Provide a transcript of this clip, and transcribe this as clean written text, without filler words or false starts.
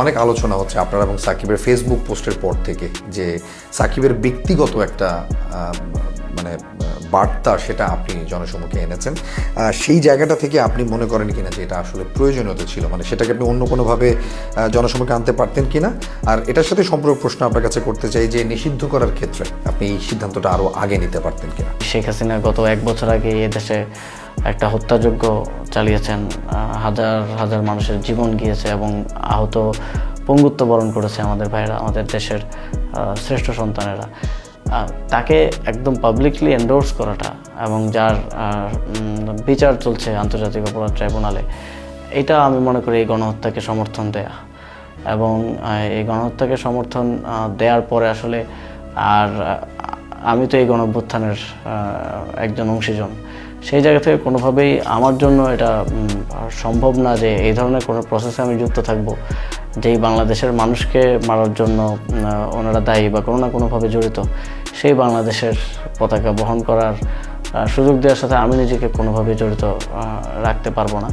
অনেক আলোচনা হচ্ছে আপনার এবং সাকিবের ফেসবুক পোস্টের পর থেকে যে সাকিবের ব্যক্তিগত একটা মানে বার্তা সেটা আপনি জনসমক্ষে এনেছেন। সেই জায়গাটা থেকে আপনি মনে করেন কিনা যে এটা আসলে প্রয়োজনীয়তা ছিল, মানে সেটাকে আপনি অন্য কোনোভাবে জনসমক্ষে আনতে পারতেন কিনা? আর এটার সাথে সম্পর্ক প্রশ্ন আপনার কাছে করতে চাই যে নিষিদ্ধ করার ক্ষেত্রে আপনি এই সিদ্ধান্তটা আরও আগে নিতে পারতেন কিনা? শেখ হাসিনা গত 1 বছর আগে এদেশে একটা হত্যাযজ্ঞ চালিয়েছেন, হাজার হাজার মানুষের জীবন গিয়েছে এবং আহত পঙ্গুত্ব বরণ করেছে আমাদের ভাইয়েরা, আমাদের দেশের শ্রেষ্ঠ সন্তানেরা। তাকে একদম পাবলিকলি এন্ডোর্স করাটা এবং যার বিচার চলছে আন্তর্জাতিক অপরাধ ট্রাইব্যুনালে, এটা আমি মনে করি এই গণহত্যাকে সমর্থন দেয়া। এবং এই গণহত্যাকে সমর্থন দেওয়ার পরে আসলে আর আমি তো এই গণঅভ্যুত্থানের একজন অংশীজন, সেই জায়গা থেকে কোনোভাবেই আমার জন্য এটা সম্ভব না যে এই ধরনের কোনো প্রসেসে আমি যুক্ত থাকব যেই বাংলাদেশের মানুষকে মারার জন্য ওনারা দায়ী বা কোনো না কোনোভাবে জড়িত। সেই বাংলাদেশের পতাকা বহন করার সুযোগ দেওয়ার সাথে আমি নিজেকে কোনোভাবেই জড়িত রাখতে পারবো না।